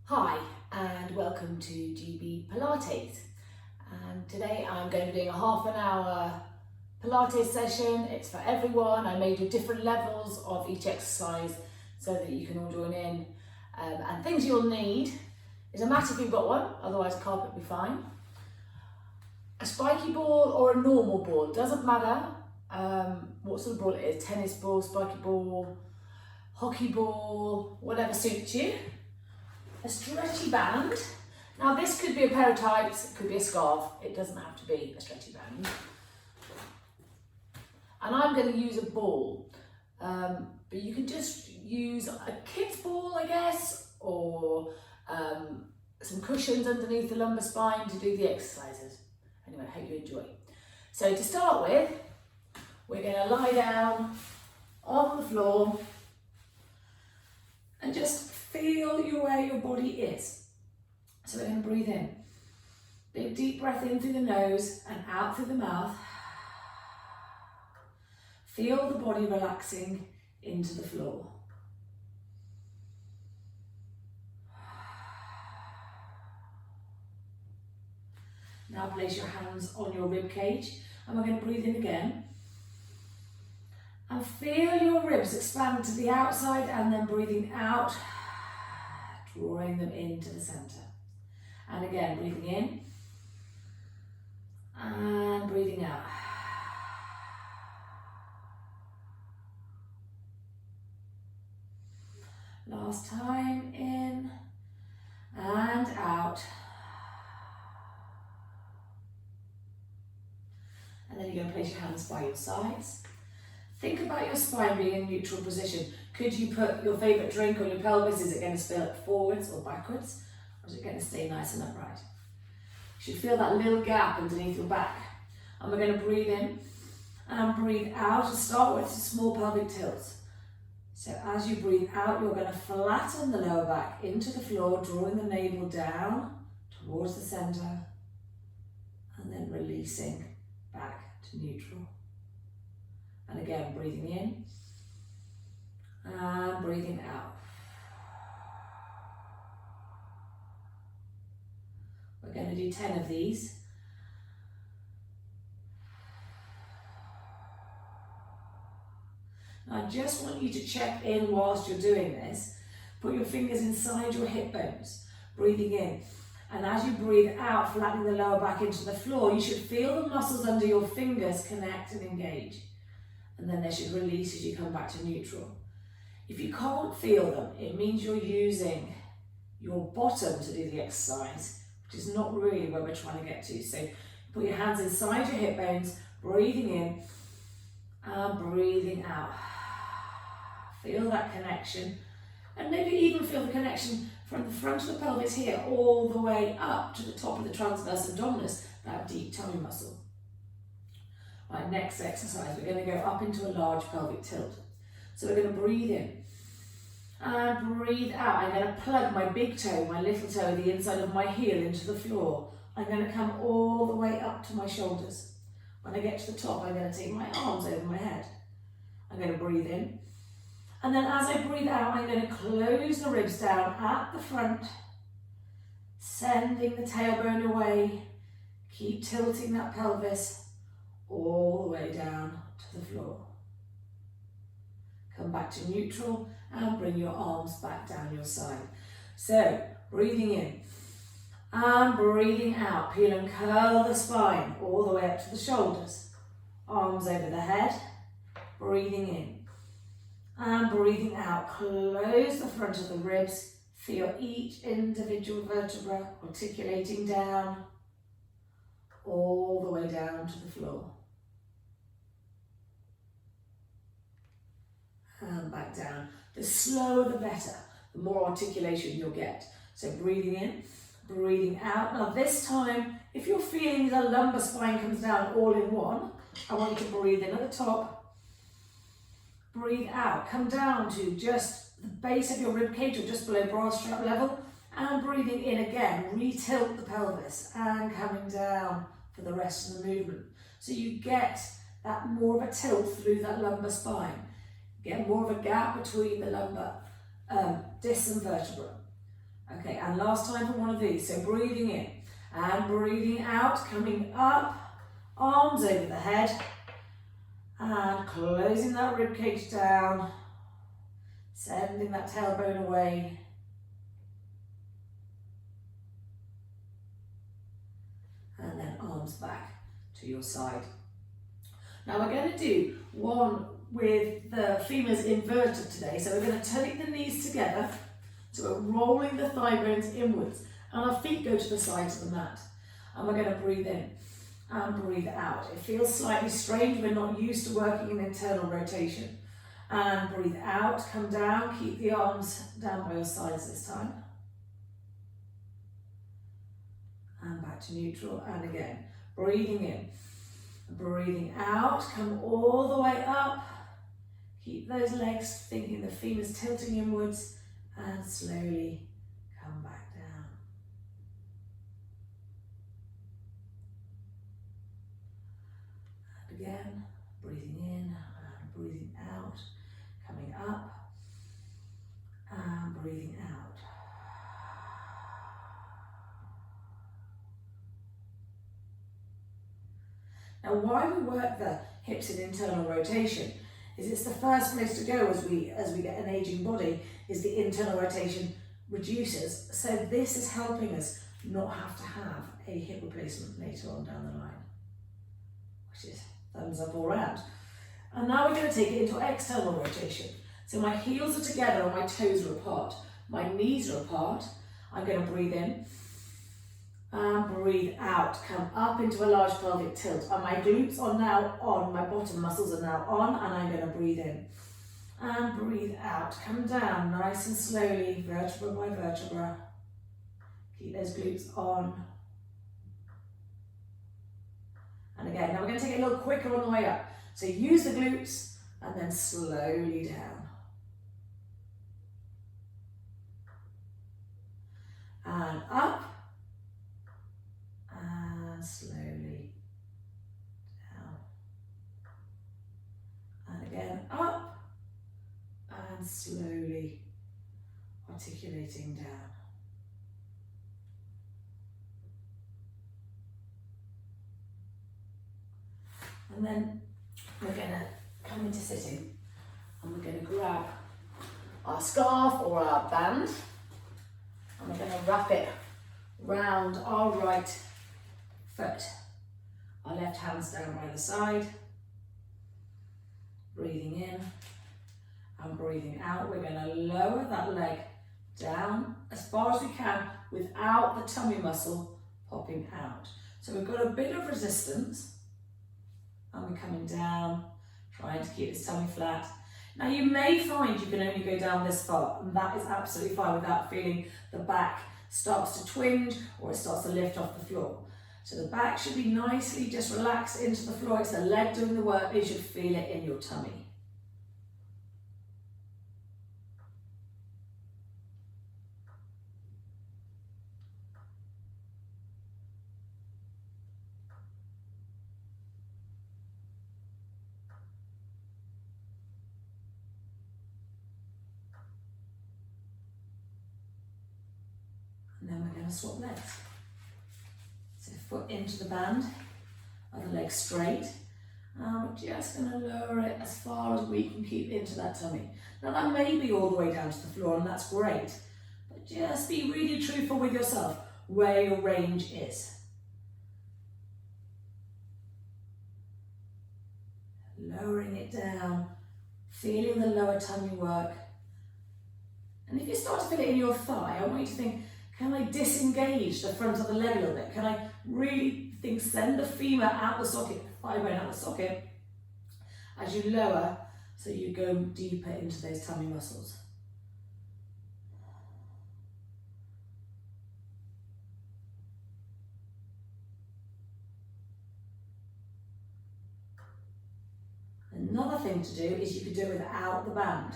Hi and welcome to GB Pilates, and today I'm going to be doing a half an hour Pilates session. It's for everyone. I made you different levels of each exercise so that you can all join in, and things you'll need is a mat if you've got one, otherwise a carpet will be fine, a spiky ball or a normal ball, doesn't matter what sort of ball it is, tennis ball, spiky ball, hockey ball, whatever suits you. A stretchy band. Now this could be a pair of tights, it could be a scarf, it doesn't have to be a stretchy band. And I'm going to use a ball, but you can just use a kid's ball, I guess, or some cushions underneath the lumbar spine to do the exercises. Anyway, I hope you enjoy. So to start with, we're going to lie down on the floor and just feel where your body is. So we're going to breathe in. Big deep breath in through the nose and out through the mouth. Feel the body relaxing into the floor. Now place your hands on your rib cage and we're going to breathe in again. And feel your ribs expand to the outside and then breathing out, drawing them into the centre. And again, breathing in and breathing out. Last time, in and out. And then you're going to place your hands by your sides. Think about your spine being in neutral position. Could you put your favourite drink on your pelvis? Is it going to spill forwards or backwards? Or is it going to stay nice and upright? You should feel that little gap underneath your back. And we're going to breathe in and breathe out and start with small pelvic tilts. So as you breathe out, you're going to flatten the lower back into the floor, drawing the navel down towards the centre and then releasing back to neutral. And again, breathing in and breathing out. We're going to do 10 of these. Now I just want you to check in whilst you're doing this. Put your fingers inside your hip bones, breathing in. And as you breathe out, flattening the lower back into the floor, you should feel the muscles under your fingers connect and engage. And then they should release as you come back to neutral. If you can't feel them, it means you're using your bottom to do the exercise, which is not really where we're trying to get to. So put your hands inside your hip bones, breathing in and breathing out. Feel that connection, and maybe even feel the connection from the front of the pelvis here all the way up to the top of the transverse abdominis, that deep tummy muscle. Right, next exercise, we're going to go up into a large pelvic tilt. So we're going to breathe in and breathe out. I'm going to plug my big toe, my little toe, the inside of my heel into the floor. I'm going to come all the way up to my shoulders. When I get to the top, I'm going to take my arms over my head. I'm going to breathe in. And then as I breathe out, I'm going to close the ribs down at the front, sending the tailbone away. Keep tilting that pelvis all the way down to the floor. Come back to neutral and bring your arms back down your side. So, breathing in and breathing out. Peel and curl the spine all the way up to the shoulders. Arms over the head. Breathing in and breathing out. Close the front of the ribs. Feel each individual vertebra articulating down all the way down to the floor. And back down. The slower the better, the more articulation you'll get. So breathing in, breathing out. Now this time, if you're feeling the lumbar spine comes down all in one, I want you to breathe in at the top, breathe out, come down to just the base of your rib cage or just below bra strap level, and breathing in again, re-tilt the pelvis and coming down for the rest of the movement. So you get that more of a tilt through that lumbar spine. Get more of a gap between the lumbar disc and vertebra. Okay, and last time for one of these. So breathing in and breathing out, coming up, arms over the head, and closing that rib cage down, sending that tailbone away. And then arms back to your side. Now we're going to do one with the femurs inverted today. So we're going to take the knees together. So we're rolling the thigh bones inwards and our feet go to the sides of the mat. And we're going to breathe in and breathe out. It feels slightly strange. We're not used to working in internal rotation. And breathe out, come down, keep the arms down by your sides this time. And back to neutral, and again, breathing in, breathing out, come all the way up, keep those legs, thinking the femurs tilting inwards, and slowly come back down. And again, breathing in and breathing out, coming up and breathing out. Now, why we work the hips in internal rotation is it's the first place to go as we get an aging body, is the internal rotation reduces. So this is helping us not have to have a hip replacement later on down the line, which is thumbs up all round. And now we're going to take it into external rotation. So my heels are together and my toes are apart. My knees are apart. I'm going to breathe in. And breathe out, come up into a large pelvic tilt, and my glutes are now on, my bottom muscles are now on, and I'm going to breathe in and breathe out, come down nice and slowly, vertebra by vertebra, keep those glutes on, and again, now we're going to take it a little quicker on the way up, so use the glutes and then slowly down, and up, and slowly down, and again up, and slowly articulating down. And then we're going to come into sitting, and we're going to grab our scarf or our band, and we're going to wrap it round our right foot. Our left hand's down by the side. Breathing in and breathing out. We're going to lower that leg down as far as we can without the tummy muscle popping out. So we've got a bit of resistance and we're coming down, trying to keep this tummy flat. Now you may find you can only go down this far, and that is absolutely fine without feeling the back starts to twinge or it starts to lift off the floor. So the back should be nicely just relaxed into the floor. It's the leg doing the work. You should feel it in your tummy. And then we're going to swap legs. So foot into the band, other leg straight. And we're just going to lower it as far as we can keep into that tummy. Now that may be all the way down to the floor, and that's great. But just be really truthful with yourself where your range is. Lowering it down, feeling the lower tummy work. And if you start to feel it in your thigh, I want you to think, can I disengage the front of the leg a little bit? Can I really think, send the femur out the socket, thigh bone out the socket as you lower, so you go deeper into those tummy muscles. Another thing to do is you could do it without the band.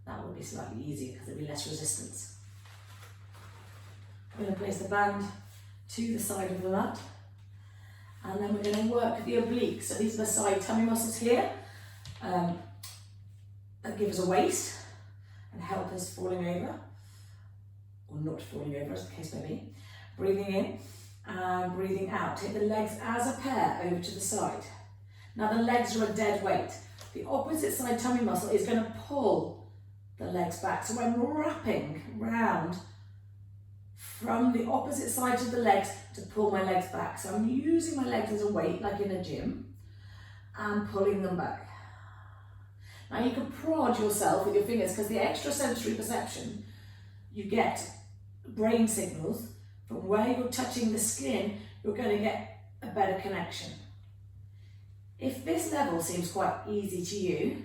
That would be slightly easier because there'd be less resistance. We're going to place the band to the side of the mat, and then we're going to work the obliques. So these are the side tummy muscles here that give us a waist and help us falling over or or not falling over as the case may be. Breathing in and breathing out. Take the legs as a pair over to the side. Now the legs are a dead weight. The opposite side tummy muscle is going to pull the legs back. So I'm wrapping round from the opposite side of the legs to pull my legs back. So I'm using my legs as a weight, like in a gym, and pulling them back. Now you can prod yourself with your fingers, because the extrasensory perception, you get brain signals from where you're touching the skin, you're going to get a better connection. If this level seems quite easy to you,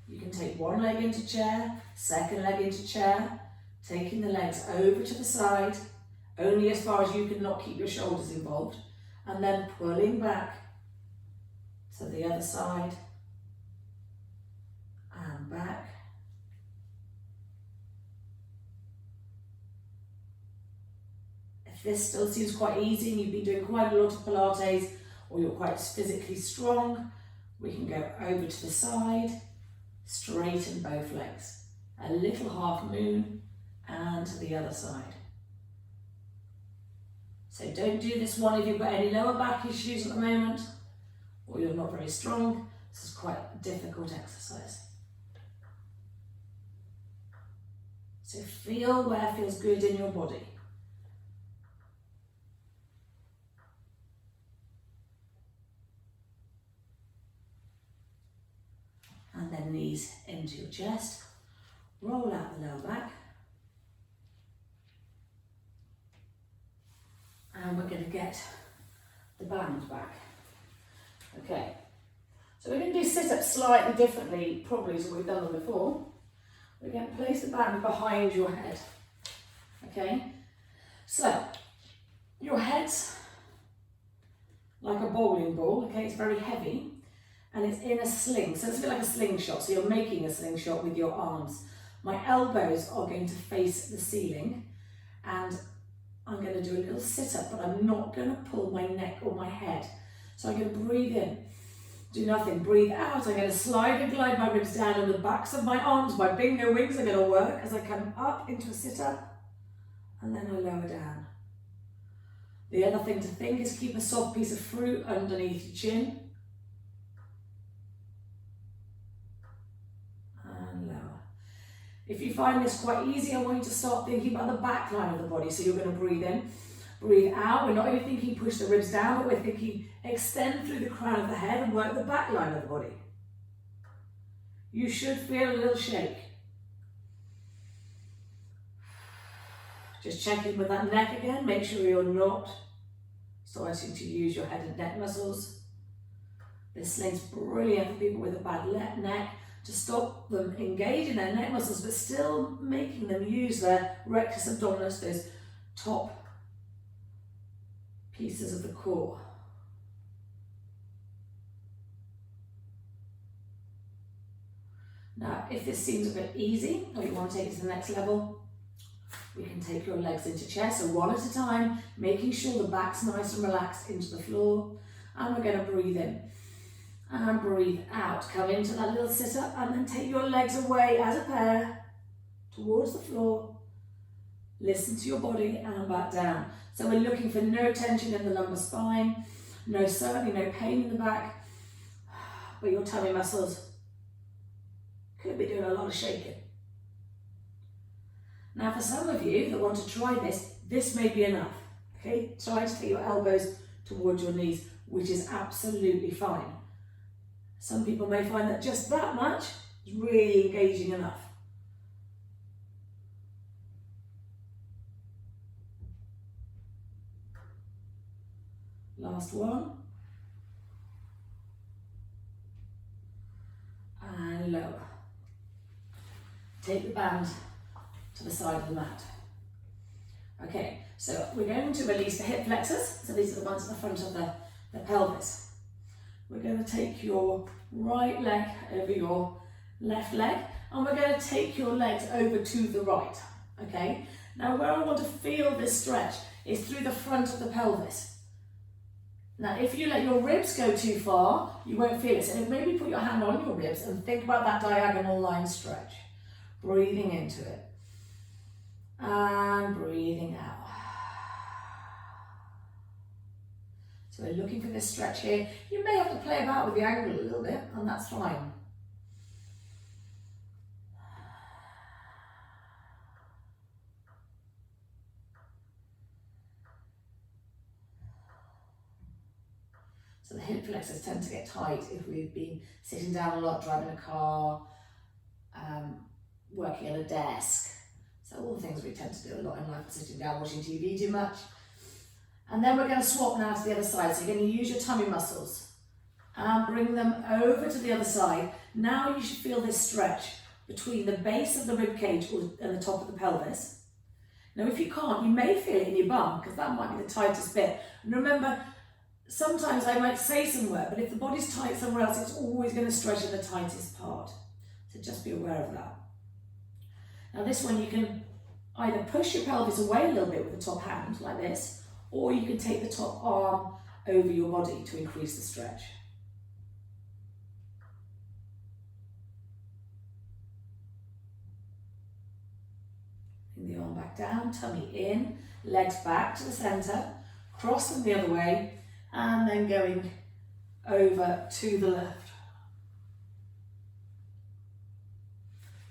you can take one leg into chair, second leg into chair, taking the legs over to the side, only as far as you can not keep your shoulders involved, and then pulling back to the other side and back. If this still seems quite easy and you've been doing quite a lot of Pilates, or you're quite physically strong, we can go over to the side, straighten both legs, a little half moon, and to the other side. So don't do this one if you've got any lower back issues at the moment, or you're not very strong. This is quite a difficult exercise. So feel where feels good in your body. And then knees into your chest. Roll out the lower back. And we're going to get the band back. Okay, so we're going to do sit-ups slightly differently, probably as we've done them before. We're going to place the band behind your head. Okay, so your head's like a bowling ball. Okay, it's very heavy and it's in a sling, so it's a bit like a slingshot. So you're making a slingshot with your arms. My elbows are going to face the ceiling, and I'm going to do a little sit-up, but I'm not going to pull my neck or my head. So I'm going to breathe in, do nothing, breathe out. I'm going to slide and glide my ribs down, and the backs of my arms, my bingo wings are going to work as I come up into a sit-up, and then I lower down. The other thing to think is keep a soft piece of fruit underneath your chin. And lower. If you find this quite easy, I want you to start thinking about the back line of the body. So you're going to breathe in, breathe out. We're not even thinking push the ribs down, but we're thinking extend through the crown of the head and work the back line of the body. You should feel a little shake. Just check in with that neck again. Make sure you're not starting to use your head and neck muscles. This sling's brilliant for people with a bad neck, to stop them engaging their neck muscles, but still making them use their rectus abdominis, those top pieces of the core. Now, if this seems a bit easy, or you want to take it to the next level, we can take your legs into chair, so one at a time, making sure the back's nice and relaxed into the floor, and we're going to breathe in. And breathe out, come into that little sit-up, and then take your legs away as a pair towards the floor. Listen to your body and back down. So we're looking for no tension in the lumbar spine, certainly no pain in the back, but your tummy muscles could be doing a lot of shaking. Now for some of you that want to try this, this may be enough. Okay, try to take your elbows towards your knees, which is absolutely fine. Some people may find that just that much is really engaging enough. Last one. And lower. Take the band to the side of the mat. Okay, so we're going to release the hip flexors. So these are the ones at the front of the pelvis. We're going to take your right leg over your left leg, and we're going to take your legs over to the right, okay? Now where I want to feel this stretch is through the front of the pelvis. Now if you let your ribs go too far, you won't feel it. So maybe put your hand on your ribs and think about that diagonal line stretch. Breathing into it. and breathing out. So we're looking for this stretch here. You may have to play about with the angle a little bit, and that's fine. So the hip flexors tend to get tight if we've been sitting down a lot, driving a car, working at a desk. So all the things we tend to do a lot in life, sitting down, watching TV too much. And then we're going to swap now to the other side. So you're going to use your tummy muscles and bring them over to the other side. Now you should feel this stretch between the base of the rib cage and the top of the pelvis. Now if you can't, you may feel it in your bum because that might be the tightest bit. And remember, sometimes I might say somewhere, but if the body's tight somewhere else, it's always going to stretch in the tightest part. So just be aware of that. Now this one, you can either push your pelvis away a little bit with the top hand, like this, or you can take the top arm over your body to increase the stretch. Bring the arm back down, tummy in, legs back to the centre, cross them the other way, and then going over to the left.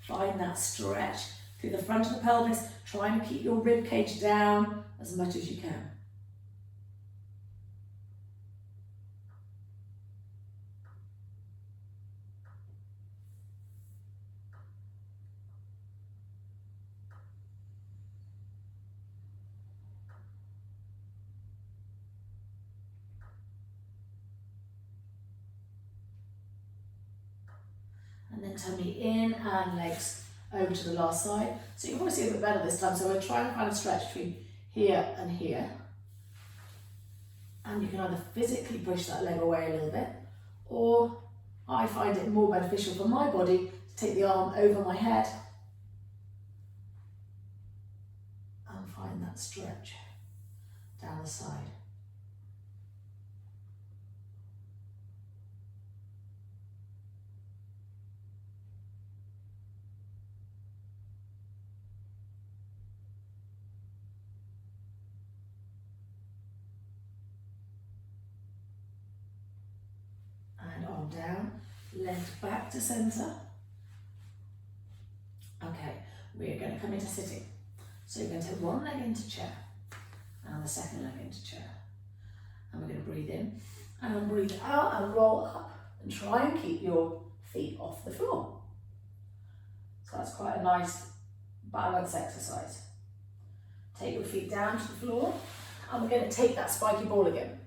Find that stretch through the front of the pelvis, trying to keep your rib cage down as much as you can. And then tummy in and legs over to the last side. So you want to see a bit better this time. So we're trying to find a stretch between here and here. And you can either physically push that leg away a little bit, or I find it more beneficial for my body to take the arm over my head and find that stretch down the side. Down, legs back to centre. Okay, we're going to come into sitting. So you're going to take one leg into chair and the second leg into chair. And we're going to breathe in and breathe out and roll up and try and keep your feet off the floor. So that's quite a nice balance exercise. Take your feet down to the floor and we're going to take that spiky ball again.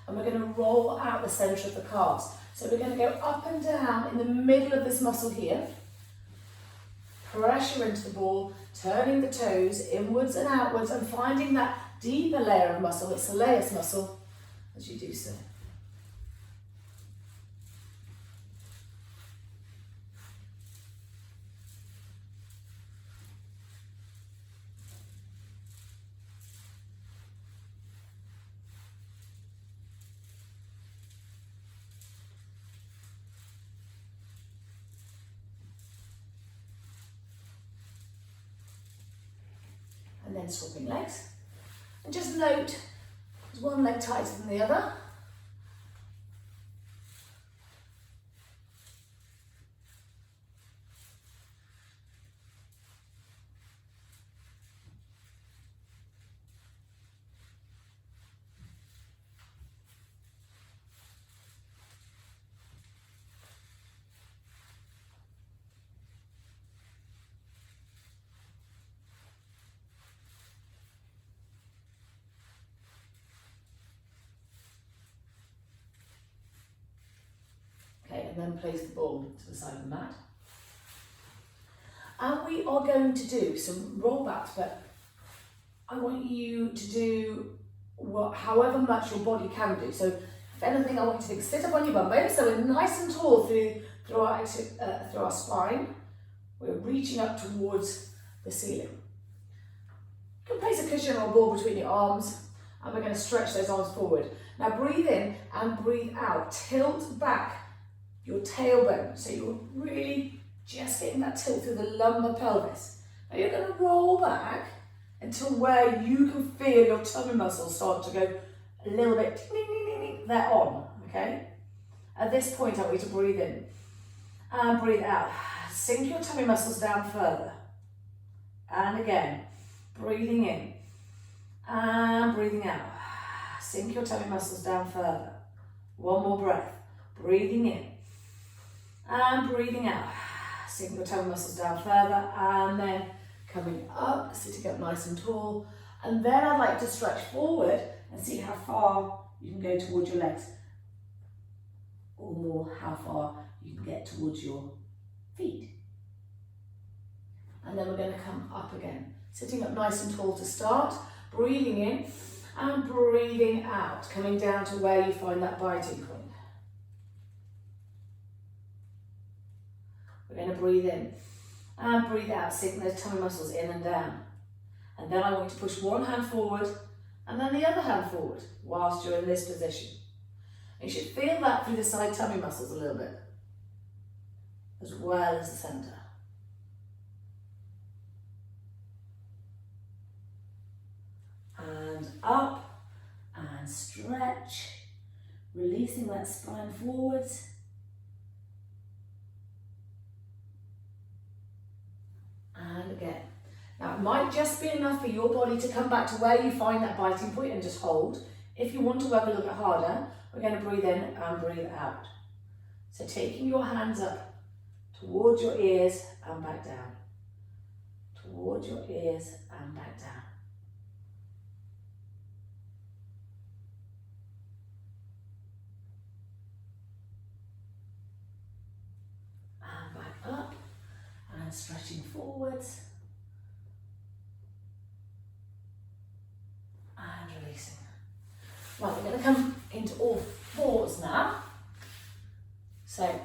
And we're going to roll out the centre of the calves. So we're going to go up and down in the middle of this muscle here. Pressure into the ball, turning the toes inwards and outwards and finding that deeper layer of muscle, it's the soleus muscle, as you do so. And then swapping legs. And just note, is one leg tighter than the other? And then place the ball to the side of the mat. And we are going to do some rollbacks, but I want you to do however much your body can do. So if anything, I want you to sit up on your bum bone, so we're nice and tall through our spine. We're reaching up towards the ceiling. You can place a cushion or a ball between your arms, and we're going to stretch those arms forward. Now breathe in and breathe out. Tilt back your tailbone, so you're really just getting that tilt through the lumbar pelvis. Now you're going to roll back until where you can feel your tummy muscles start to go a little bit, ding, ding, ding, ding, they're on, okay? At this point, I want you to breathe in and breathe out. Sink your tummy muscles down further. And again, breathing in and breathing out. Sink your tummy muscles down further. One more breath. Breathing in and breathing out. Sink your tummy muscles down further and then coming up, sitting up nice and tall. And then I'd like to stretch forward and see how far you can go towards your legs. Or more, how far you can get towards your feet. And then we're going to come up again. Sitting up nice and tall to start. Breathing in and breathing out. Coming down to where you find that biting point. We're going to breathe in and breathe out. Sink those tummy muscles in and down. And then I want you to push one hand forward and then the other hand forward whilst you're in this position. You should feel that through the side tummy muscles a little bit, as well as the centre. And up, and stretch, releasing that spine forwards. And again. Now it might just be enough for your body to come back to where you find that biting point and just hold. If you want to work a little bit harder, we're going to breathe in and breathe out. So taking your hands up towards your ears and back down. Towards your ears and back down. And back up and stretching forwards. And releasing. Right, we're going to come into all fours now. So,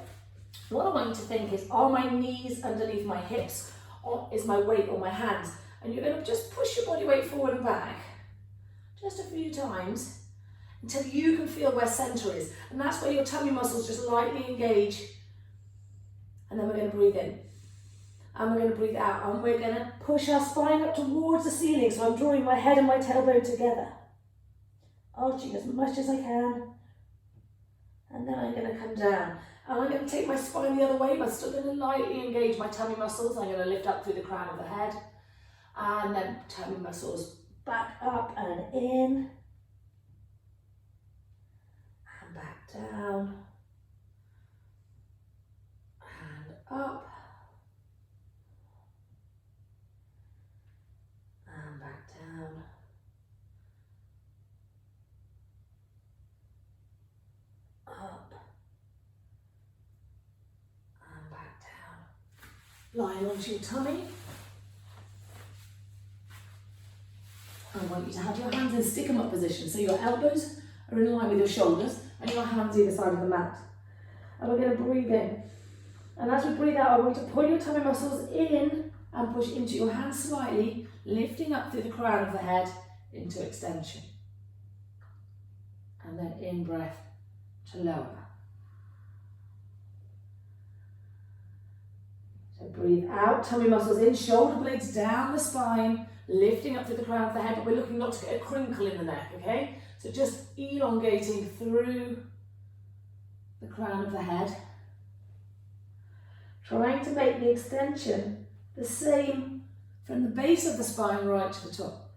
what I want you to think is, are my knees underneath my hips, or is my weight on my hands? And you're going to just push your body weight forward and back, just a few times, until you can feel where centre is. And that's where your tummy muscles just lightly engage. And then we're going to breathe in. And we're going to breathe out. And we're going to push our spine up towards the ceiling. So I'm drawing my head and my tailbone together. Arching as much as I can. And then I'm going to come down. And I'm going to take my spine the other way, but I'm still going to lightly engage my tummy muscles. I'm going to lift up through the crown of the head. And then tummy muscles back up and in. And back down. And up. And back down. Up. And back down. Lying onto your tummy. I want you to have your hands in stick 'em up position. So your elbows are in line with your shoulders and your hands either side of the mat. And we're going to breathe in. And as we breathe out, I want you to pull your tummy muscles in and push into your hands slightly, lifting up through the crown of the head into extension. And then in breath to lower. So breathe out, tummy muscles in, shoulder blades down the spine, lifting up through the crown of the head, but we're looking not to get a crinkle in the neck, okay? So just elongating through the crown of the head. Trying to make the extension the same from the base of the spine right to the top.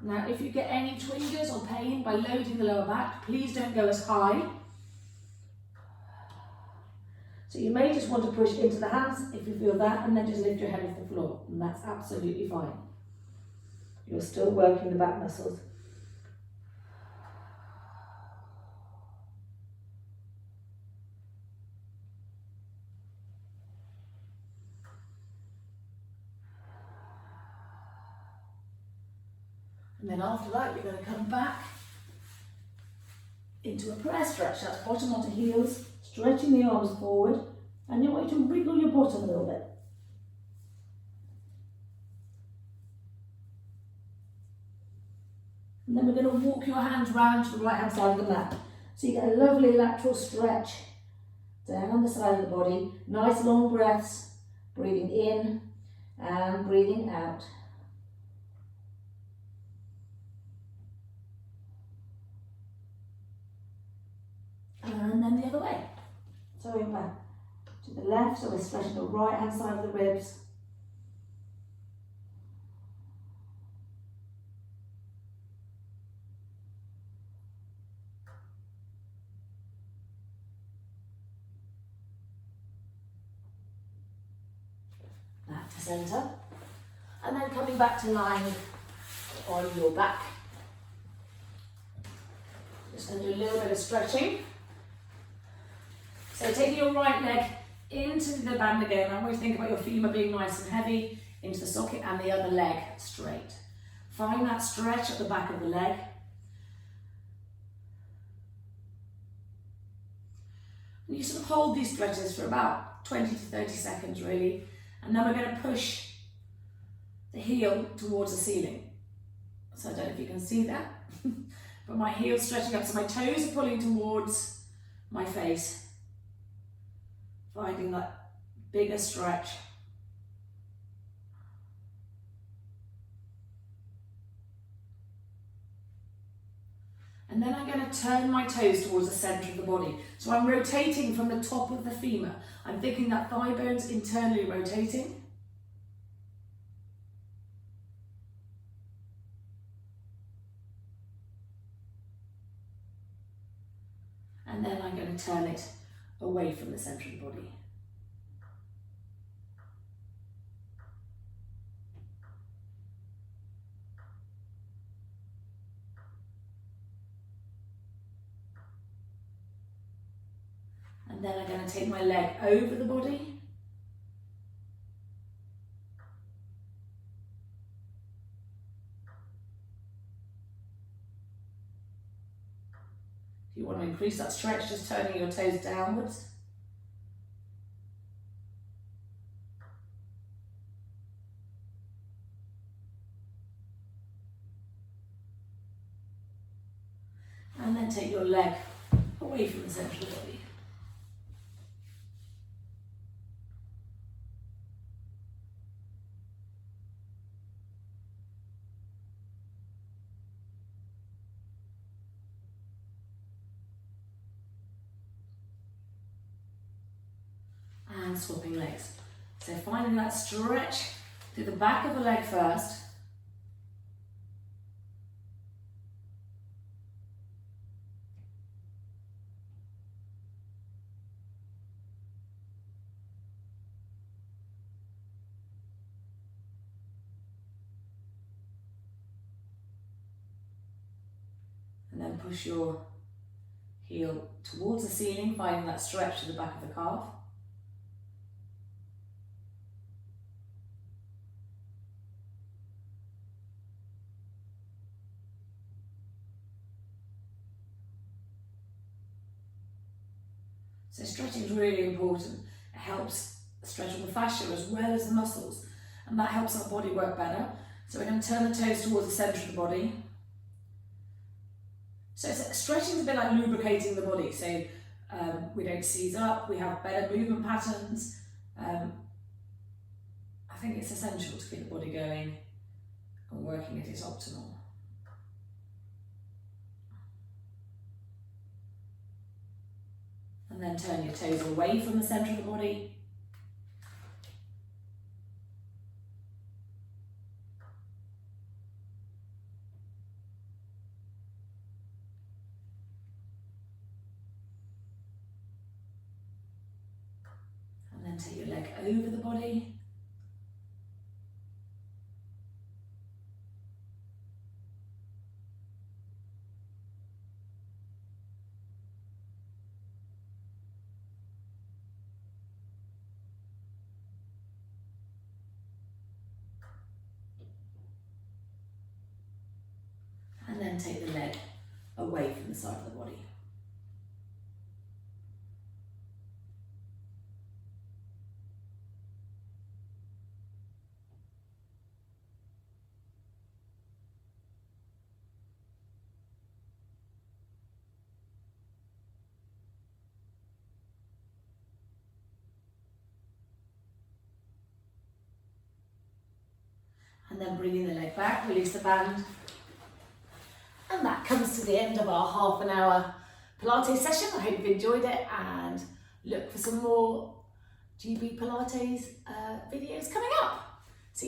Now, if you get any twinges or pain by loading the lower back, please don't go as high. So you may just want to push into the hands if you feel that, and then just lift your head off the floor, and that's absolutely fine. You're still working the back muscles. And then after that, you're going to come back into a prayer stretch. That's bottom onto heels, stretching the arms forward, and you want you to wiggle your bottom a little bit. And then we're going to walk your hands round to the right hand side of the mat. So you get a lovely lateral stretch down the side of the body. Nice long breaths, breathing in and breathing out. And then the other way. So we're back to the left, so we're stretching the right hand side of the ribs. Back to centre. And then coming back to lying on your back. Just going to do a little bit of stretching. So taking your right leg into the band again. I always think about your femur being nice and heavy into the socket and the other leg straight. Find that stretch at the back of the leg. And you sort of hold these stretches for about 20 to 30 seconds really. And then we're going to push the heel towards the ceiling. So I don't know if you can see that, but my heel's stretching up. So my toes are pulling towards my face. Finding that bigger stretch. And then I'm going to turn my toes towards the centre of the body. So I'm rotating from the top of the femur. I'm thinking that thigh bone's internally rotating. And then I'm going to turn it away from the centre of the body. And then I'm going to take my leg over the body. If you want to increase that stretch, just turning your toes downwards. And then take your leg away from the centre of the body. And swapping legs. So finding that stretch through the back of the leg first. And then push your heel towards the ceiling, finding that stretch to the back of the calf. So stretching is really important. It helps stretch all the fascia as well as the muscles, and that helps our body work better. So we're going to turn the toes towards the centre of the body. So stretching is a bit like lubricating the body. So we don't seize up, we have better movement patterns. I think it's essential to keep the body going and working at its optimal. And then turn your toes away from the centre of the body. And then take your leg over the body. And then take the leg away from the side of the body. And then bringing the leg back, release the band. And that comes to the end of our half an hour Pilates session. I hope you've enjoyed it, and look for some more GB Pilates videos coming up.